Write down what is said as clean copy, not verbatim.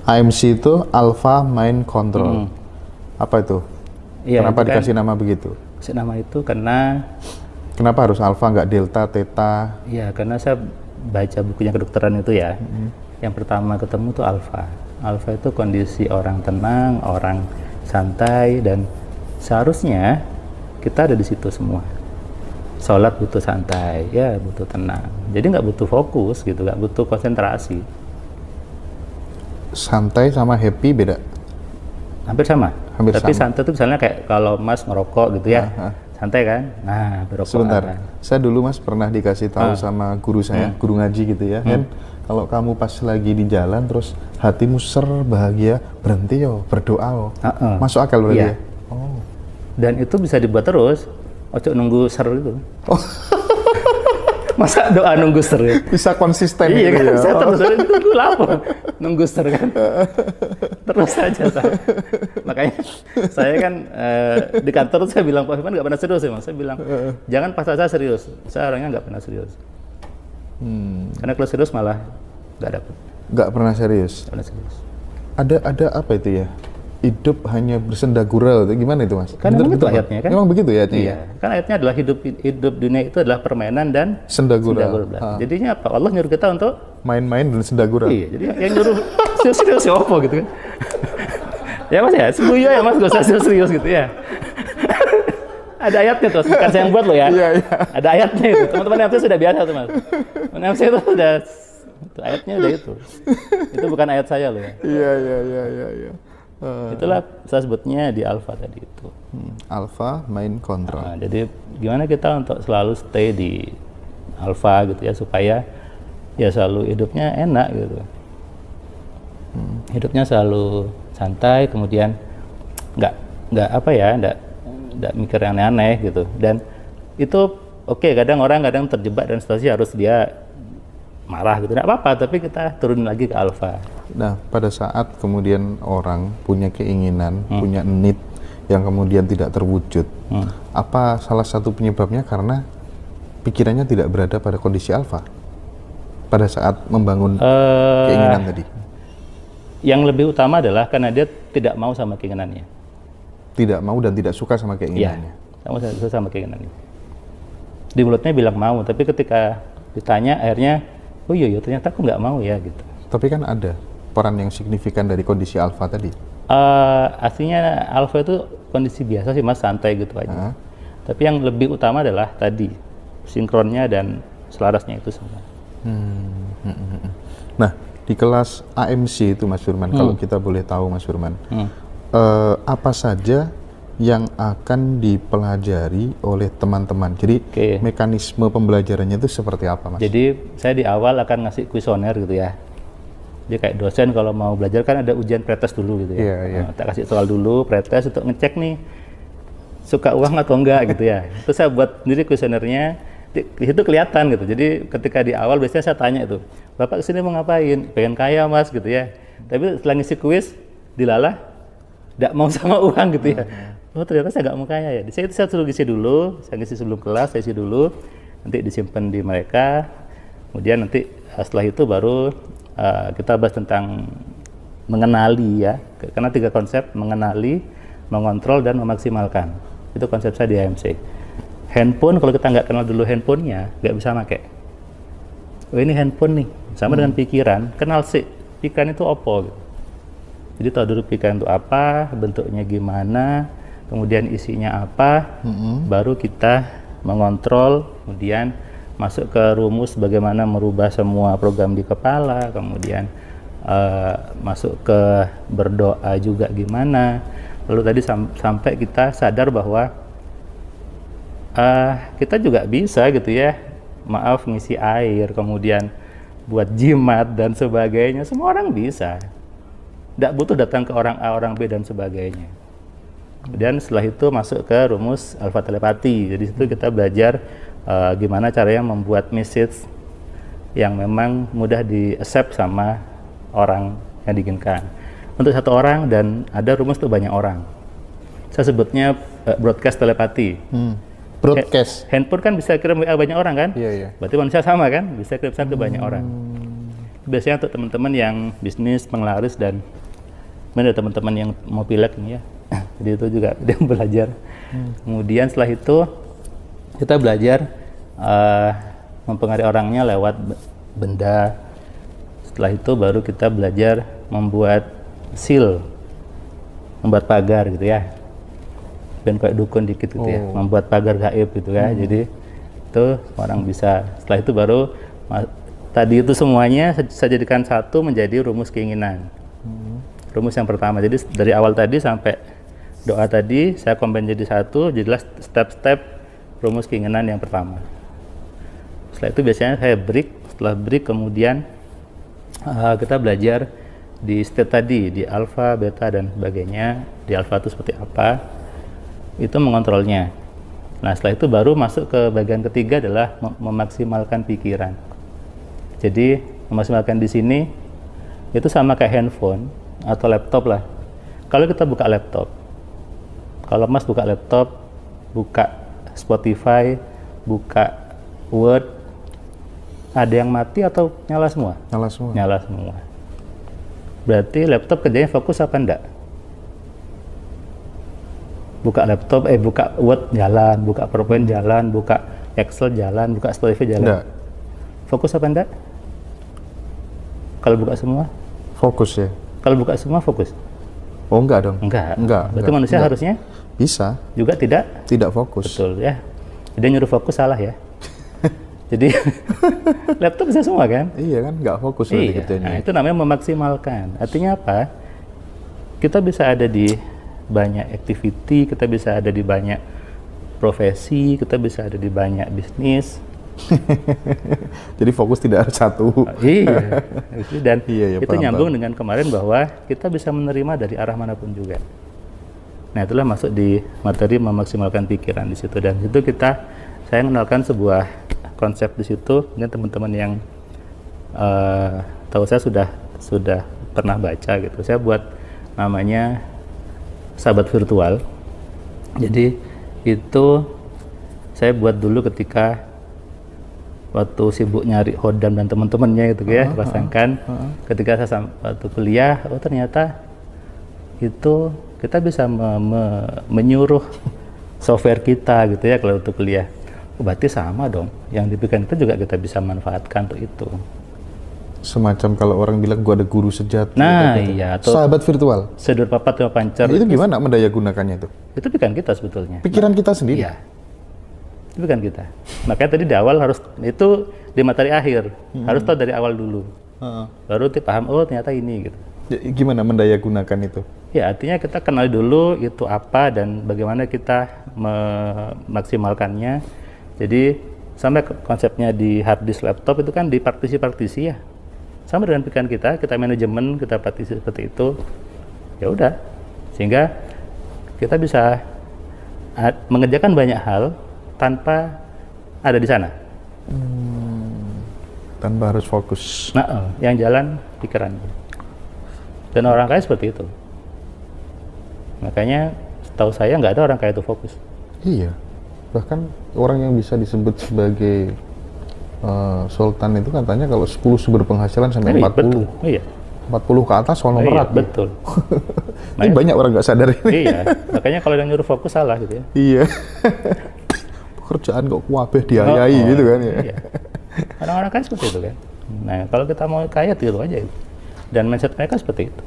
AMC itu Alpha Mind Control. Apa itu? Iya, Kenapa itu kan dikasih nama begitu? kasih nama itu karena Kenapa harus Alpha nggak Delta, Theta? ya karena saya baca bukunya kedokteran itu ya. Yang pertama ketemu tuh alfa. Alfa itu kondisi orang tenang, orang santai, dan seharusnya kita ada di situ semua. Sholat butuh santai, ya butuh tenang. Jadi nggak butuh fokus gitu, nggak butuh konsentrasi. Santai sama happy beda? Hampir sama. Hampir Tapi sama. santai itu misalnya kayak kalau Mas ngerokok gitu ya, santai kan? Nah, berokok. Sebentar, saya dulu Mas pernah dikasih tahu sama guru saya, guru ngaji gitu ya, kan kalau kamu pas lagi di jalan terus hatimu bahagia, berhenti yo, berdoa yo. Masuk akal berarti Iya. ya? Oh. Dan itu bisa dibuat terus, ojo nunggu ser itu. Oh. Masa doa nunggu ser ya? Bisa konsisten Iya gitu kan, ya? saya terus itu lapar nunggu ser kan, terus saja saya. Makanya saya kan di kantor saya bilang Pak Firman nggak pernah serius ya Mas. Saya bilang jangan paksa saya serius, saya orangnya nggak pernah serius. Karena kalau serius malah nggak dapet. Nggak pernah serius. Nggak pernah serius. Ada apa itu ya? Hidup hanya bersenda gurau, gimana itu Mas? Kan memang itu ayatnya kan? Memang begitu ya? Iya. Kan ayatnya adalah hidup dunia itu adalah permainan dan Senda gurau. Jadinya apa? Allah nyuruh kita untuk Main-main dan senda gurau. iya. Jadi yang nyuruh serius apa gitu kan? Ya Mas ya, sembuyo ya Mas, gak usah serius gitu ya. Ada ayatnya tuh, bukan saya yang buat loh ya. Iya, iya. Ada ayatnya itu. Teman-teman MC sudah biasa tuh Mas. Teman MC itu sudah itu, ayatnya udah itu. Itu bukan ayat saya loh ya. Iya. Itulah saya sebutnya di alfa tadi itu. Alpha Mind Control. Nah, jadi gimana kita untuk selalu stay di alfa gitu ya supaya ya selalu hidupnya enak gitu. Hidupnya selalu santai, kemudian nggak apa ya, nggak mikir yang aneh-aneh gitu. Dan itu oke, kadang orang terjebak dan situasi harus dia marah gitu, nggak apa-apa, tapi kita turun lagi ke alfa. Nah, pada saat kemudian orang punya keinginan, punya need yang kemudian tidak terwujud, apa salah satu penyebabnya karena pikirannya tidak berada pada kondisi alfa pada saat membangun keinginan tadi? Yang lebih utama adalah karena dia tidak mau sama keinginannya. Tidak mau dan tidak suka sama keinginannya. Iya, tidak suka sama keinginannya. Di mulutnya bilang mau, tapi ketika ditanya akhirnya, oh iya ternyata aku nggak mau ya gitu. Tapi kan ada peran yang signifikan dari kondisi alfa tadi. Aslinya alfa itu kondisi biasa sih Mas, santai gitu aja. Tapi yang lebih utama adalah tadi sinkronnya dan selarasnya itu semua. Nah, di kelas AMC itu Mas Firman, kalau kita boleh tahu Mas Firman, apa saja yang akan dipelajari oleh teman-teman? Jadi mekanisme pembelajarannya itu seperti apa Mas? Jadi saya di awal akan ngasih kuesioner gitu ya. Jadi kayak dosen kalau mau belajar kan ada ujian pretest dulu gitu ya. Iya. Tak kasih soal dulu pretest untuk ngecek nih suka uang atau enggak gitu ya. Terus saya buat sendiri kuesionernya, di situ kelihatan gitu. Jadi ketika di awal biasanya saya tanya itu, Bapak kesini mau ngapain? Pengen kaya Mas gitu ya. Tapi setelah ngisi kuis dilalah, nggak mau sama uang gitu ya. Oh ternyata saya nggak mau kaya ya. Di situ saya suruh ngisi dulu, saya ngisi sebelum kelas, saya isi dulu, nanti disimpan di mereka. Kemudian nanti setelah itu baru kita bahas tentang mengenali ya, karena 3 konsep: mengenali, mengontrol, dan memaksimalkan. Itu konsep saya di AMC. Handphone, kalau kita nggak kenal dulu handphonenya, nggak bisa pakai. Oh ini handphone nih, sama dengan pikiran, kenal sih pikiran itu apa gitu. Jadi tahu dulu pikiran itu apa, bentuknya gimana, kemudian isinya apa, baru kita mengontrol, kemudian masuk ke rumus bagaimana merubah semua program di kepala, kemudian masuk ke berdoa juga gimana. Lalu tadi sampai kita sadar bahwa kita juga bisa gitu ya, maaf ngisi air, kemudian buat jimat dan sebagainya, semua orang bisa. Nggak butuh datang ke orang A, orang B dan sebagainya. Kemudian setelah itu masuk ke rumus alfa telepati. Jadi situ kita belajar gimana caranya membuat message yang memang mudah di-accept sama orang yang diinginkan. Untuk satu orang dan ada rumus untuk banyak orang. Saya sebutnya broadcast telepati. Broadcast. Handphone kan bisa kirim WA banyak orang kan? Iya. Berarti manusia sama kan? Bisa kirim pesan ke banyak orang. biasanya untuk teman-teman yang bisnis, penglaris, dan ada teman-teman yang mau pilek nih ya. Jadi itu juga dia belajar. Kemudian setelah itu kita belajar mempengaruhi orangnya lewat benda. Setelah itu baru kita belajar membuat seal, membuat pagar gitu ya. Ben kayak dukun dikit gitu ya, membuat pagar gaib gitu ya. Jadi itu orang bisa. Setelah itu baru tadi itu semuanya saya jadikan satu menjadi rumus keinginan. Rumus yang pertama. Jadi dari awal tadi sampai doa tadi saya combine jadi satu, jadilah step-step rumus keinginan yang pertama. Setelah itu biasanya saya break. Setelah break kemudian kita belajar di state tadi, di alpha, beta, dan sebagainya. Di alpha itu seperti apa, itu mengontrolnya. Nah setelah itu baru masuk ke bagian ketiga adalah memaksimalkan pikiran. Jadi memaksimalkan di sini itu sama kayak handphone atau laptop lah. Kalau kita buka laptop, kalau Mas buka laptop, buka Spotify, buka Word, ada yang mati atau nyala semua? Nyala semua. Nyala semua. Berarti laptop kerjanya fokus apa enggak? Buka laptop, buka Word jalan, buka PowerPoint jalan, buka Excel jalan, buka Spotify jalan. Enggak. Fokus apa enggak? Kalau buka semua? Fokus ya. Kalau buka semua fokus? Oh enggak dong. Enggak. Enggak. Berarti manusia harusnya bisa juga tidak fokus. Betul ya. Dia nyuruh fokus salah ya. Jadi laptop bisa semua kan? Iya kan, nggak fokus berarti kerjanya. Nah, itu namanya memaksimalkan. Artinya apa? Kita bisa ada di banyak activity, kita bisa ada di banyak profesi, kita bisa ada di banyak bisnis. Jadi fokus tidak harus satu. Iya. Dan iya, itu nyambung dengan kemarin bahwa kita bisa menerima dari arah manapun juga. Nah, itulah masuk di materi memaksimalkan pikiran di situ. Dan itu saya mengenalkan sebuah konsep di situ. Mungkin teman-teman yang tahu saya sudah pernah baca gitu. Saya buat namanya sahabat virtual. Jadi itu saya buat dulu ketika waktu sibuk nyari Hodam dan teman-temannya gitu ya, pasangkan. Ketika saya waktu kuliah, oh ternyata itu kita bisa menyuruh software kita gitu ya kalau untuk kuliah. Berarti sama dong, yang diberikan itu juga kita bisa manfaatkan untuk itu. Semacam kalau orang bilang gua ada guru sejati. Nah iya, atau sahabat virtual. Sedur papat sama pancar. Itu gimana mendaya gunakannya itu? Itu pikiran kita sebetulnya. Pikiran kita sendiri? Iya, itu pikiran kita. Makanya tadi di awal harus, itu di materi akhir, harus tahu dari awal dulu. Baru paham, oh ternyata ini gitu. Ya, gimana mendaya gunakan itu? Ya artinya kita kenal dulu itu apa dan bagaimana kita memaksimalkannya. Jadi sampai konsepnya di hard disk laptop itu kan di partisi-partisi ya. Sama dengan pikiran kita manajemen, kita partisi seperti itu. Ya udah. Sehingga kita bisa mengerjakan banyak hal tanpa ada di sana. Tanpa harus fokus. Nah, yang jalan pikiran. Dan orang kaya seperti itu. Makanya setahu saya nggak ada orang kaya itu fokus. Iya. Bahkan orang yang bisa disebut sebagai sultan itu katanya kalau 10 sumber penghasilan sampai 40. Betul. Iya. 40 ke atas soal nomor Iya, betul. Ini banyak orang nggak sadar ini. Iya. Makanya kalau yang nyuruh fokus salah gitu ya. Iya. Pekerjaan kok kuabeh diayai gitu kan ya. Iya. Orang-orang kaya seperti itu kan. Nah, kalau kita mau kaya tiru aja itu. Dan mindset mereka seperti itu.